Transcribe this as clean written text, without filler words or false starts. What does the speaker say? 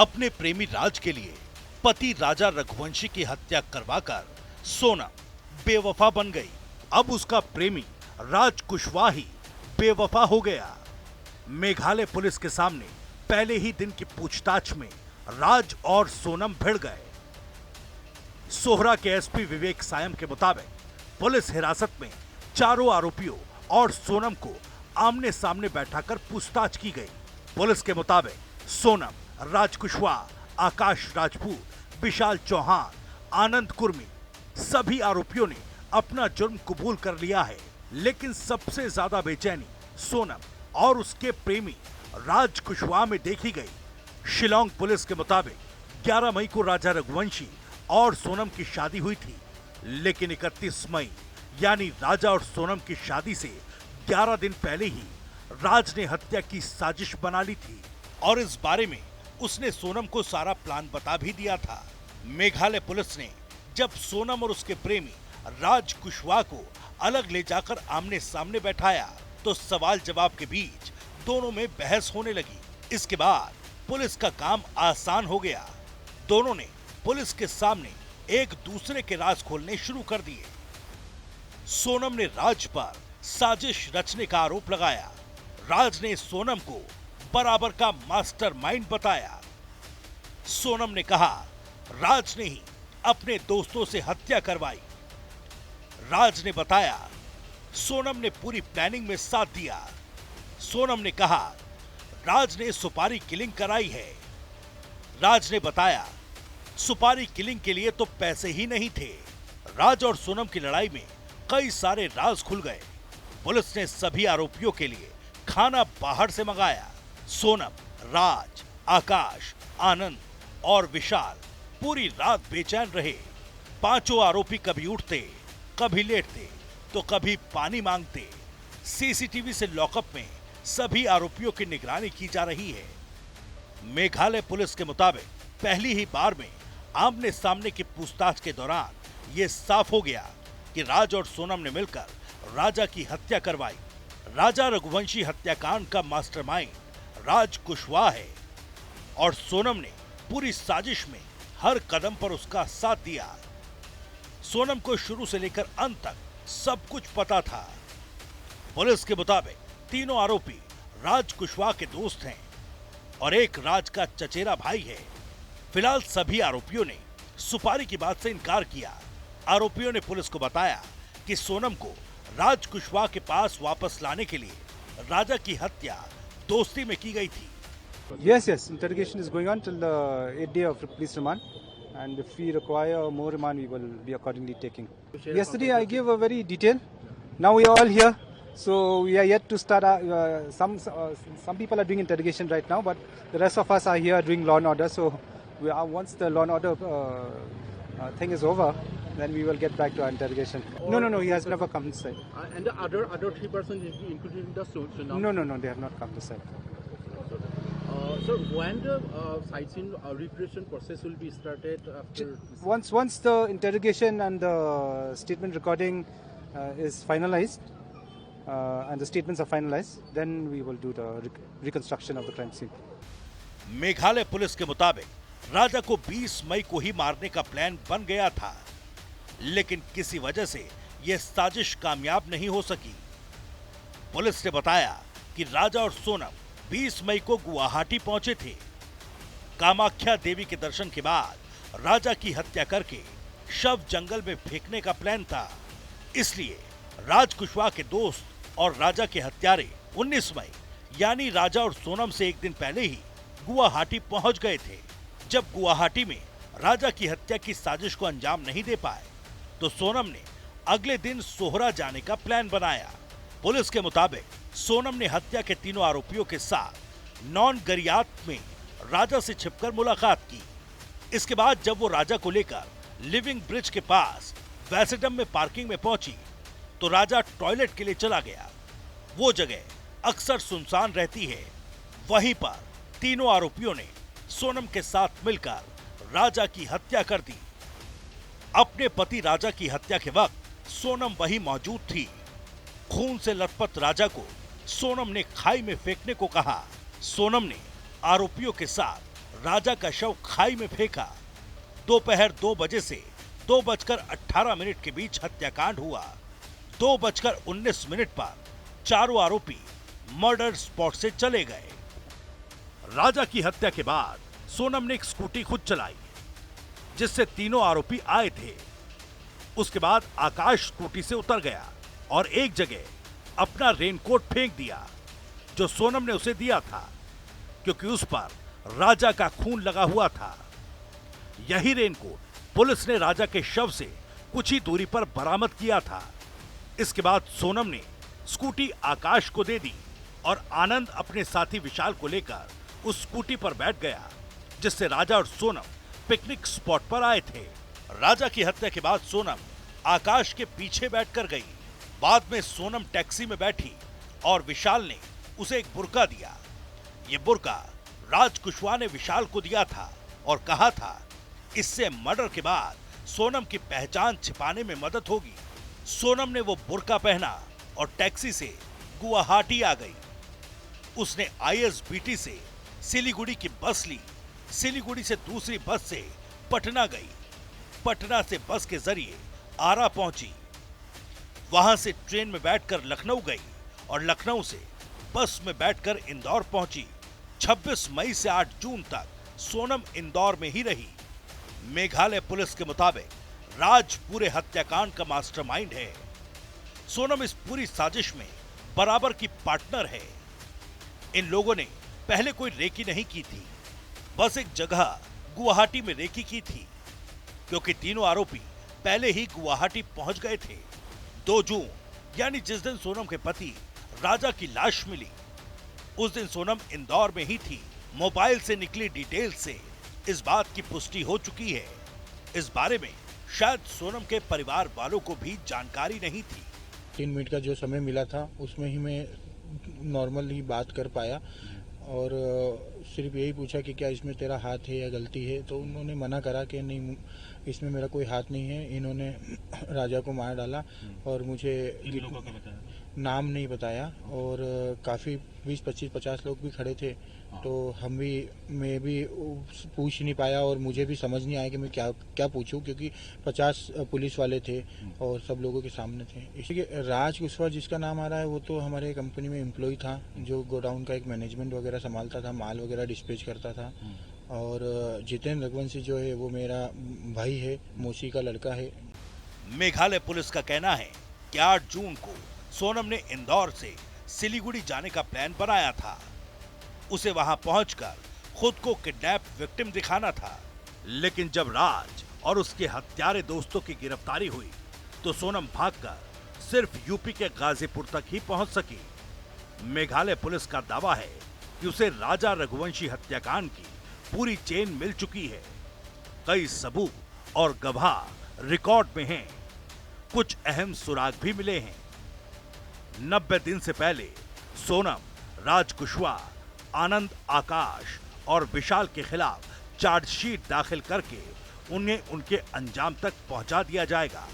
अपने प्रेमी राज के लिए पति राजा रघुवंशी की हत्या करवाकर सोनम बेवफा बन गई। अब उसका प्रेमी राज कुशवाहा ही बेवफा हो गया। मेघालय पुलिस के सामने पहले ही दिन की पूछताछ में राज और सोनम भिड़ गए। सोहरा के एसपी विवेक सायम के मुताबिक पुलिस हिरासत में चारों आरोपियों और सोनम को आमने सामने बैठाकर पूछताछ की गई। पुलिस के मुताबिक सोनम, राज कुशवाहा, आकाश राजपूत, विशाल चौहान, आनंद कुर्मी सभी आरोपियों ने अपना जुर्म कबूल कर लिया है। लेकिन सबसे ज्यादा बेचैनी सोनम और उसके प्रेमी राज कुशवाहा में देखी गई। शिलोंग पुलिस के मुताबिक 11 मई को राजा रघुवंशी और सोनम की शादी हुई थी, लेकिन 31 मई यानी राजा और सोनम की शादी से 11 दिन पहले ही राज ने हत्या की साजिश बना ली थी और इस बारे में उसने सोनम को सारा प्लान बता भी दिया था। मेघालय पुलिस ने जब सोनम और उसके प्रेमी राज कुशवाहा को अलग ले जाकर आमने सामने बैठाया तो सवाल जवाब के बीच दोनों में बहस होने लगी। इसके बाद पुलिस का काम आसान हो गया। दोनों ने पुलिस के सामने एक दूसरे के राज खोलने शुरू कर दिए। सोनम ने राज पर साजिश रचने का आरोप लगाया। राज ने सोनम को बराबर का मास्टरमाइंड बताया। सोनम ने कहा राज ने ही अपने दोस्तों से हत्या करवाई। राज ने बताया सोनम ने पूरी प्लानिंग में साथ दिया। सोनम ने कहा राज ने सुपारी किलिंग कराई है। राज ने बताया सुपारी किलिंग के लिए तो पैसे ही नहीं थे। राज और सोनम की लड़ाई में कई सारे राज खुल गए। पुलिस ने सभी आरोपियों के लिए खाना बाहर से मंगाया। सोनम, राज, आकाश, आनंद और विशाल पूरी रात बेचैन रहे। पांचों आरोपी कभी उठते, कभी लेटते तो कभी पानी मांगते। सीसीटीवी से लॉकअप में सभी आरोपियों की निगरानी की जा रही है। मेघालय पुलिस के मुताबिक पहली ही बार में आमने सामने की पूछताछ के दौरान ये साफ हो गया कि राज और सोनम ने मिलकर राजा की हत्या करवाई। राजा रघुवंशी हत्याकांड का मास्टरमाइंड राज कुशवाहा है और सोनम ने पूरी साजिश में हर कदम पर उसका साथ दिया। सोनम को शुरू से लेकर अंत तक सब कुछ पता था। पुलिस के मुताबिक तीनों आरोपी राज कुशवाहा के दोस्त हैं और एक राज का चचेरा भाई है। फिलहाल सभी आरोपियों ने सुपारी की बात से इनकार किया। आरोपियों ने पुलिस को बताया कि सोनम को राज कुशवाहा के पास वापस लाने के लिए राजा की हत्या दोस्ती में की गई थी। Yes, interrogation is going on till the 8th day of police remand, and if we require more remand, we will be accordingly taking. Yesterday, I gave a very detailed. Now we are all here, so we are yet to start. Some people are doing interrogation right now, but the rest of us are here doing law and order. So we are, once the law and order thing is over, then we will get back to our interrogation. No, he has never come inside. And the other 3 persons included in the suit. So now No, they have not come to side. So when the sightseeing repression process will be started after? Once the interrogation and the statement recording is finalized and the statements are finalized, then we will do the reconstruction of the crime scene. Meghalaya police के मुताबिक राजा को 20 मई को ही मारने का plan बन गया था, लेकिन किसी वजह से यह साजिश कामयाब नहीं हो सकी। पुलिस ने बताया कि राजा और सोनम 20 मई को गुवाहाटी पहुंचे थे। कामाख्या देवी के दर्शन के बाद राजा की हत्या करके शव जंगल में फेंकने का प्लान था। इसलिए राज कुशवाहा के दोस्त और राजा के हत्यारे 19 मई यानी राजा और सोनम से एक दिन पहले ही गुवाहाटी पहुंच गए थे। जब गुवाहाटी में राजा की हत्या की साजिश को अंजाम नहीं दे पाए तो सोनम ने अगले दिन सोहरा जाने का प्लान बनाया। पुलिस के मुताबिक सोनम ने हत्या के तीनों आरोपियों के साथ नॉन गरियात में राजा से छिपकर मुलाकात की। इसके बाद जब वो राजा को लेकर लिविंग ब्रिज के पास वैसेडम में पार्किंग में पहुंची तो राजा टॉयलेट के लिए चला गया। वो जगह अक्सर सुनसान रहती है। वहीं पर तीनों आरोपियों ने सोनम के साथ मिलकर राजा की हत्या कर दी। अपने पति राजा की हत्या के वक्त सोनम वहीं मौजूद थी। खून से लथपथ राजा को सोनम ने खाई में फेंकने को कहा। सोनम ने आरोपियों के साथ राजा का शव खाई में फेंका। दोपहर 2 बजे से 2:18 के बीच हत्याकांड हुआ। 2:19 पर चारों आरोपी मर्डर स्पॉट से चले गए। राजा की हत्या के बाद सोनम ने एक स्कूटी खुद चलाई, जिससे तीनों आरोपी आए थे। उसके बाद आकाश स्कूटी से उतर गया और एक जगह अपना रेनकोट फेंक दिया, जो सोनम ने उसे दिया था, क्योंकि उस पर राजा का खून लगा हुआ था। यही रेनकोट पुलिस ने राजा के शव से कुछ ही दूरी पर बरामद किया था। इसके बाद सोनम ने स्कूटी आकाश को दे दी और आनंद अपने साथी विशाल को लेकर उस स्कूटी पर बैठ गया, जिससे राजा और सोनम पिकनिक स्पॉट पर आए थे। राजा की हत्या के बाद सोनम आकाश के पीछे बैठकर गई। बाद में सोनम टैक्सी में बैठी और विशाल ने उसे एक बुर्का दिया। ये बुर्का राज कुशवाहा ने विशाल को दिया था और कहा था, इससे मर्डर के बाद सोनम की पहचान छिपाने में मदद होगी। सोनम ने वो बुर्का पहना और टैक्सी से गुवाहाटी आ गई। उसने ISBT से सिलीगुड़ी की बस ली। सिलीगुड़ी से दूसरी बस से पटना गई। पटना से बस के जरिए आरा पहुंची। वहां से ट्रेन में बैठकर लखनऊ गई और लखनऊ से बस में बैठकर इंदौर पहुंची। 26 मई से 8 जून तक सोनम इंदौर में ही रही। मेघालय पुलिस के मुताबिक राज पूरे हत्याकांड का मास्टरमाइंड है। सोनम इस पूरी साजिश में बराबर की पार्टनर है। इन लोगों ने पहले कोई रेकी नहीं की थी, बस एक जगह गुवाहाटी में रेकी की थी, क्योंकि तीनों आरोपी पहले ही गुवाहाटी पहुंच गए थे। 2 जून यानी जिस दिन सोनम के पति राजा की लाश मिली, उस दिन सोनम इंदौर में ही थी। मोबाइल से निकली डिटेल से इस बात की पुष्टि हो चुकी है। इस बारे में शायद सोनम के परिवार वालों को भी जानकारी नहीं थी। 3 मिनट का जो समय मिला था उसमें ही मैं नॉर्मल ही बात कर पाया और सिर्फ यही पूछा कि क्या इसमें तेरा हाथ है या गलती है, तो उन्होंने मना करा कि नहीं, इसमें मेरा कोई हाथ नहीं है। इन्होंने राजा को मार डाला और मुझे नाम नहीं बताया और काफ़ी 20-25-50 लोग भी खड़े थे, तो मैं भी पूछ नहीं पाया और मुझे भी समझ नहीं आया कि मैं क्या पूछूं, क्योंकि 50 पुलिस वाले थे और सब लोगों के सामने थे। इसलिए राज कुशवाहा जिसका नाम आ रहा है वो तो हमारे कंपनी में एम्प्लॉय था, जो गोडाउन का एक मैनेजमेंट वगैरह संभालता था, माल वगैरह डिस्पैच करता था। और जितेंद्र रघुवंशी जो है वो मेरा भाई है, मौसी का लड़का है। मेघालय पुलिस का कहना है कि 8 जून को सोनम ने इंदौर से सिलीगुड़ी जाने का प्लान बनाया था। उसे वहां पहुंचकर खुद को किडनैप विक्टिम दिखाना था, लेकिन जब राज और उसके हत्यारे दोस्तों की गिरफ्तारी हुई तो सोनम भागकर सिर्फ यूपी के गाजीपुर तक ही पहुंच सकी। मेघालय पुलिस का दावा है कि उसे राजा रघुवंशी हत्याकांड की पूरी चेन मिल चुकी है। कई सबूत और गवाह रिकॉर्ड में हैं। कुछ अहम सुराग भी मिले हैं। 90 दिन से पहले सोनम, राज कुशवाहा, आनंद, आकाश और विशाल के खिलाफ चार्जशीट दाखिल करके उन्हें उनके अंजाम तक पहुंचा दिया जाएगा।